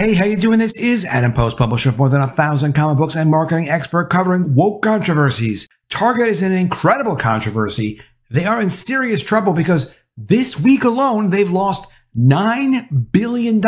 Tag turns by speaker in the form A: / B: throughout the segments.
A: Hey, how you doing? This is Adam Post, publisher of more than 1,000 comic books and marketing expert covering woke controversies. Target is in an incredible controversy. They are in serious trouble because this week alone, they've lost $9 billion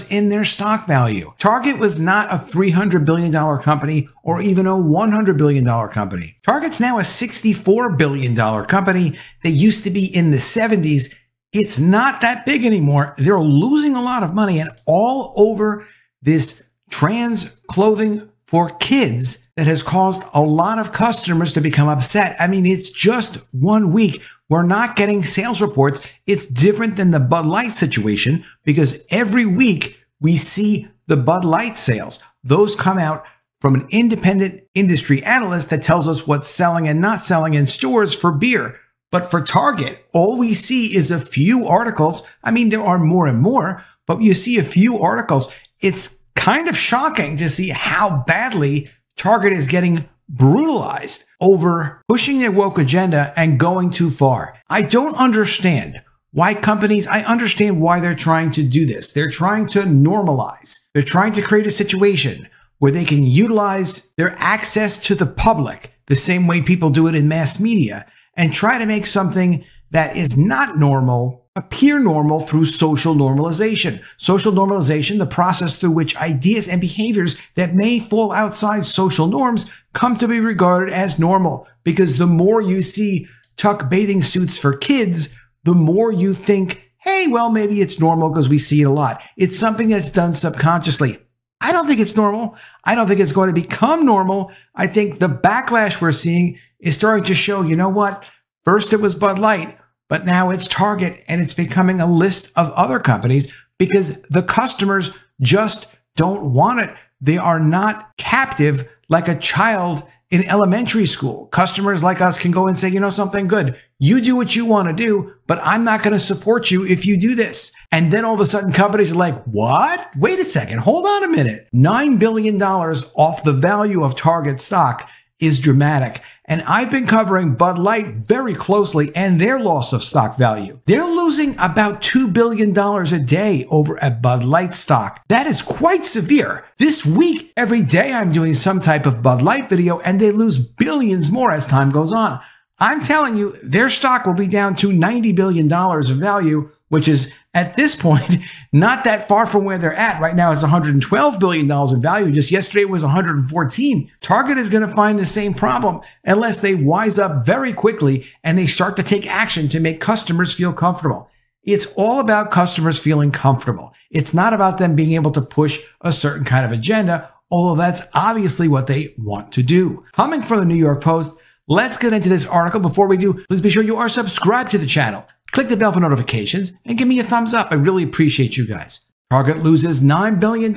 A: in their stock value. Target was not a $300 billion company or even a $100 billion company. Target's now a $64 billion company. They used to be in the 70s. It's not that big anymore. They're losing a lot of money, and all over this trans clothing for kids that has caused a lot of customers to become upset. I mean, it's just 1 week. We're not getting sales reports. It's different than the Bud Light situation because every week we see the Bud Light sales. Those come out from an independent industry analyst that tells us what's selling and not selling in stores for beer. But for Target, all we see is a few articles. I mean, there are more and more, but you see a few articles. It's kind of shocking to see how badly Target is getting brutalized over pushing their woke agenda and going too far. I don't understand why companies, I understand why they're trying to do this. They're trying to normalize. They're trying to create a situation where they can utilize their access to the public the same way people do it in mass media and try to make something that is not normal appear normal through social normalization. Social normalization, the process through which ideas and behaviors that may fall outside social norms come to be regarded as normal. Because the more you see tuck bathing suits for kids, the more you think, hey, well, maybe it's normal because we see it a lot. It's something that's done subconsciously. I don't think it's normal. I don't think it's going to become normal. I think the backlash we're seeing is starting to show, you know what? First it was Bud Light, but now it's Target, and it's becoming a list of other companies because the customers just don't want it. They are not captive like a child in elementary school. Customers like us can go and say, you know something, good. You do what you want to do, but I'm not going to support you if you do this. And then all of a sudden companies are like, what? Wait a second. Hold on a minute. $9 billion off the value of Target stock is dramatic. And I've been covering Bud Light very closely and their loss of stock value. They're losing about $2 billion a day over at Bud Light stock. That is quite severe. This week, every day I'm doing some type of Bud Light video and they lose billions more as time goes on. I'm telling you, their stock will be down to $90 billion of value, which is at this point not that far from where they're at. Right now it's $112 billion in value. Just yesterday it was 114. Target is going to find the same problem unless they wise up very quickly and they start to take action to make customers feel comfortable. It's all about customers feeling comfortable. It's not about them being able to push a certain kind of agenda, although that's obviously what they want to do. Coming from the New York Post, let's get into this article. Before we do, please be sure you are subscribed to the channel. Click the bell for notifications and give me a thumbs up. I really appreciate you guys. Target loses $9 billion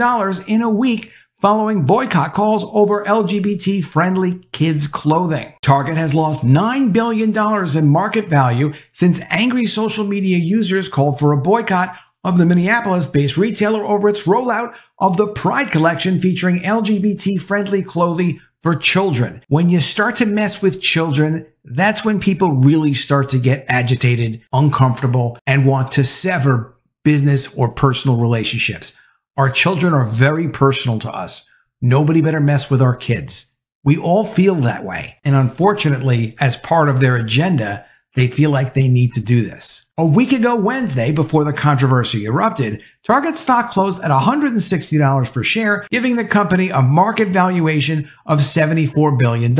A: in a week following boycott calls over LGBT-friendly kids' clothing. Target has lost $9 billion in market value since angry social media users called for a boycott of the Minneapolis-based retailer over its rollout of the Pride collection featuring LGBT-friendly clothing for children. When you start to mess with children, that's when people really start to get agitated, uncomfortable, and want to sever business or personal relationships. Our children are very personal to us. Nobody better mess with our kids. We all feel that way. And unfortunately, as part of their agenda, they feel like they need to do this. A week ago Wednesday, before the controversy erupted, Target stock closed at $160 per share, giving the company a market valuation of $74 billion.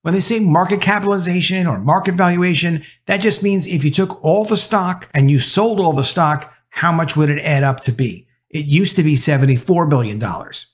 A: When they say market capitalization or market valuation, that just means if you took all the stock and you sold all the stock, how much would it add up to be? It used to be $74 billion.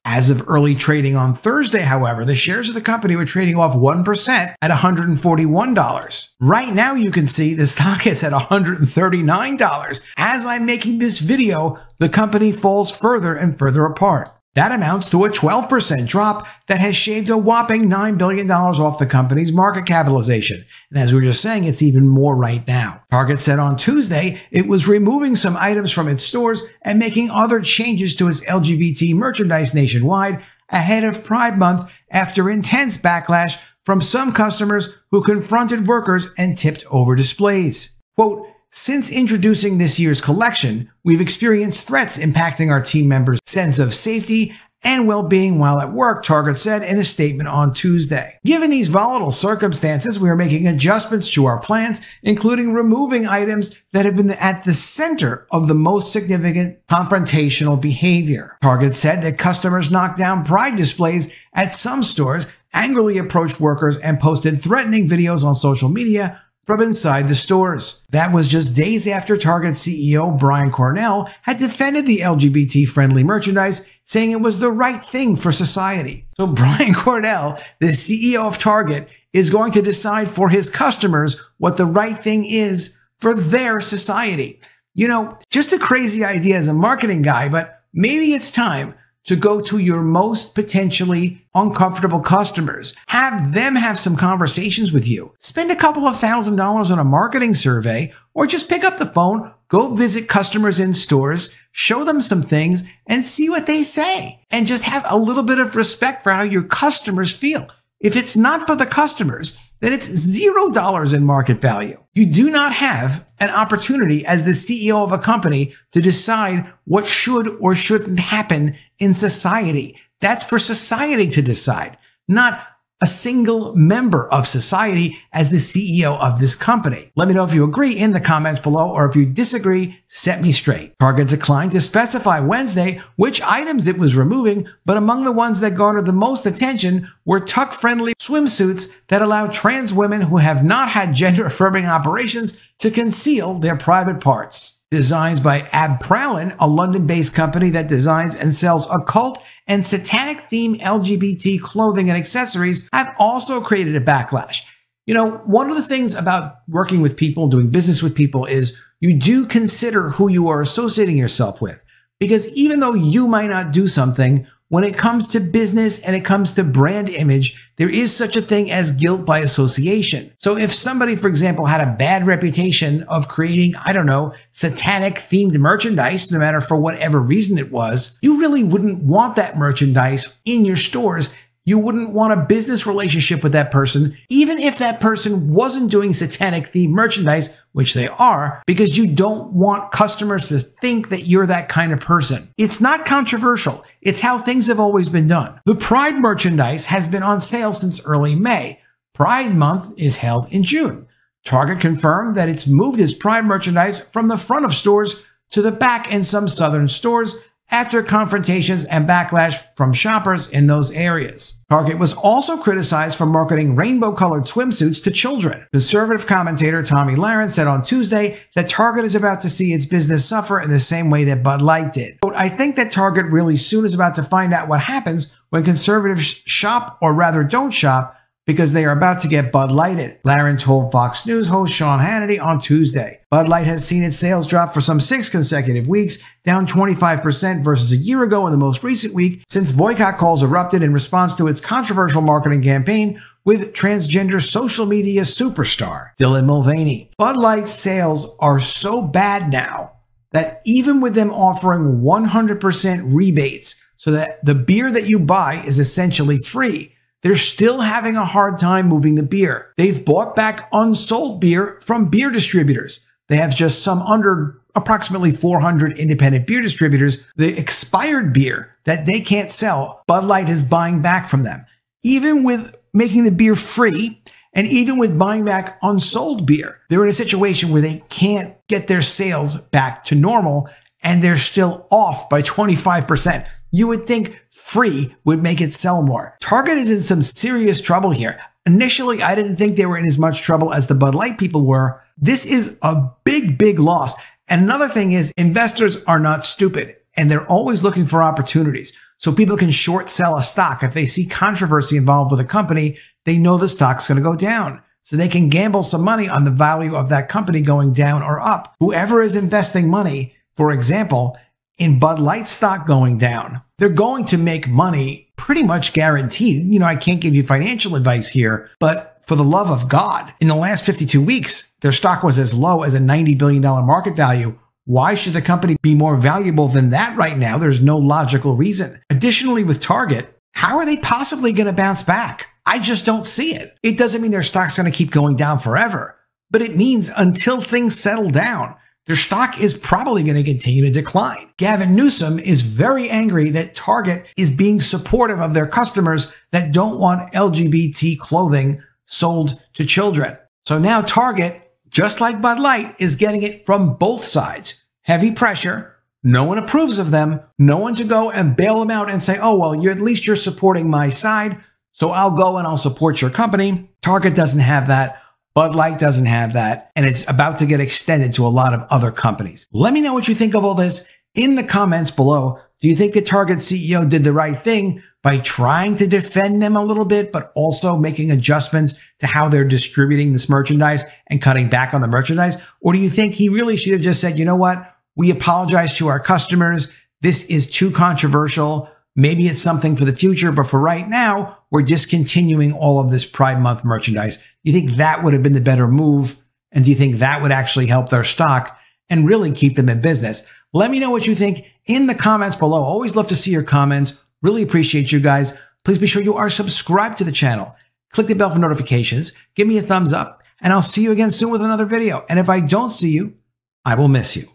A: As of early trading on Thursday, however, the shares of the company were trading off 1% at $141. Right now, you can see the stock is at $139. As I'm making this video, the company falls further and further apart. That amounts to a 12% drop that has shaved a whopping $9 billion off the company's market capitalization. And as we were just saying, it's even more right now. Target said on Tuesday it was removing some items from its stores and making other changes to its LGBT merchandise nationwide ahead of Pride Month after intense backlash from some customers who confronted workers and tipped over displays. Quote, since introducing this year's collection, we've experienced threats impacting our team members' sense of safety and well-being while at work, Target said in a statement on Tuesday. Given these volatile circumstances, we are making adjustments to our plans, including removing items that have been at the center of the most significant confrontational behavior. Target said that customers knocked down pride displays at some stores, angrily approached workers, and posted threatening videos on social media from inside the stores. That was just days after Target CEO Brian Cornell had defended the LGBT-friendly merchandise, saying it was the right thing for society. So Brian Cornell, the CEO of Target, is going to decide for his customers what the right thing is for their society. You know, just a crazy idea as a marketing guy, but maybe it's time to go to your most potentially uncomfortable customers. Have them have some conversations with you. Spend a couple of $1,000s on a marketing survey, or just pick up the phone, go visit customers in stores, show them some things, and see what they say. And just have a little bit of respect for how your customers feel. If it's not for the customers, then it's $0 in market value. You do not have an opportunity as the CEO of a company to decide what should or shouldn't happen in society. That's for society to decide, not a single member of society as the CEO of this company. Let me know if you agree in the comments below, or if you disagree, set me straight. Target declined to specify Wednesday which items it was removing, but among the ones that garnered the most attention were tuck-friendly swimsuits that allow trans women who have not had gender-affirming operations to conceal their private parts. Designs by Abpralin, a London-based company that designs and sells occult and satanic-themed LGBT clothing and accessories, have also created a backlash. You know, one of the things about working with people, doing business with people, is you do consider who you are associating yourself with. Because even though you might not do something, when it comes to business and it comes to brand image, there is such a thing as guilt by association. So if somebody, for example, had a bad reputation of creating, I don't know, satanic themed merchandise, no matter for whatever reason it was, you really wouldn't want that merchandise in your stores. You wouldn't want a business relationship with that person, even if that person wasn't doing satanic themed merchandise, which they are, because you don't want customers to think that you're that kind of person. It's not controversial. It's how things have always been done. The Pride merchandise has been on sale since early May. Pride Month is held in June. Target confirmed that it's moved its Pride merchandise from the front of stores to the back in some southern stores, after confrontations and backlash from shoppers in those areas. Target was also criticized for marketing rainbow-colored swimsuits to children. Conservative commentator Tommy Lahren said on Tuesday that Target is about to see its business suffer in the same way that Bud Light did. Quote, I think that Target really soon is about to find out what happens when conservatives shop, or rather don't shop, because they are about to get Bud Lighted, Lahren told Fox News host Sean Hannity on Tuesday. Bud Light has seen its sales drop for some 6 consecutive weeks, down 25% versus a year ago in the most recent week, since boycott calls erupted in response to its controversial marketing campaign with transgender social media superstar Dylan Mulvaney. Bud Light's sales are so bad now that even with them offering 100% rebates so that the beer that you buy is essentially free, they're still having a hard time moving the beer. They've bought back unsold beer from beer distributors. They have just some under approximately 400 independent beer distributors. The expired beer that they can't sell, Bud Light is buying back from them. Even with making the beer free, and even with buying back unsold beer, they're in a situation where they can't get their sales back to normal, and they're still off by 25%. You would think free would make it sell more. Target is in some serious trouble here. Initially, I didn't think they were in as much trouble as the Bud Light people were. This is a big, big loss. And another thing is, investors are not stupid, and they're always looking for opportunities. So people can short sell a stock. If they see controversy involved with a company, they know the stock's going to go down. So they can gamble some money on the value of that company going down or up. Whoever is investing money, for example, in Bud Light stock going down, they're going to make money pretty much guaranteed. You know, I can't give you financial advice here, but for the love of God, in the last 52 weeks, their stock was as low as a $90 billion market value. Why should the company be more valuable than that right now? There's no logical reason. Additionally, with Target, how are they possibly going to bounce back? I just don't see it. It doesn't mean their stock's going to keep going down forever, but it means until things settle down, their stock is probably going to continue to decline. Gavin Newsom is very angry that Target is being supportive of their customers that don't want LGBT clothing sold to children. So now Target, just like Bud Light, is getting it from both sides. Heavy pressure. No one approves of them. No one to go and bail them out and say, oh, well, at least you're supporting my side, so I'll go and I'll support your company. Target doesn't have that. Bud Light doesn't have that. And it's about to get extended to a lot of other companies. Let me know what you think of all this in the comments below. Do you think the Target CEO did the right thing by trying to defend them a little bit, but also making adjustments to how they're distributing this merchandise and cutting back on the merchandise? Or do you think he really should have just said, you know what? We apologize to our customers. This is too controversial. Maybe it's something for the future, but for right now, we're discontinuing all of this Pride Month merchandise. Do you think that would have been the better move? And do you think that would actually help their stock and really keep them in business? Let me know what you think in the comments below. Always love to see your comments. Really appreciate you guys. Please be sure you are subscribed to the channel. Click the bell for notifications. Give me a thumbs up, and I'll see you again soon with another video. And if I don't see you, I will miss you.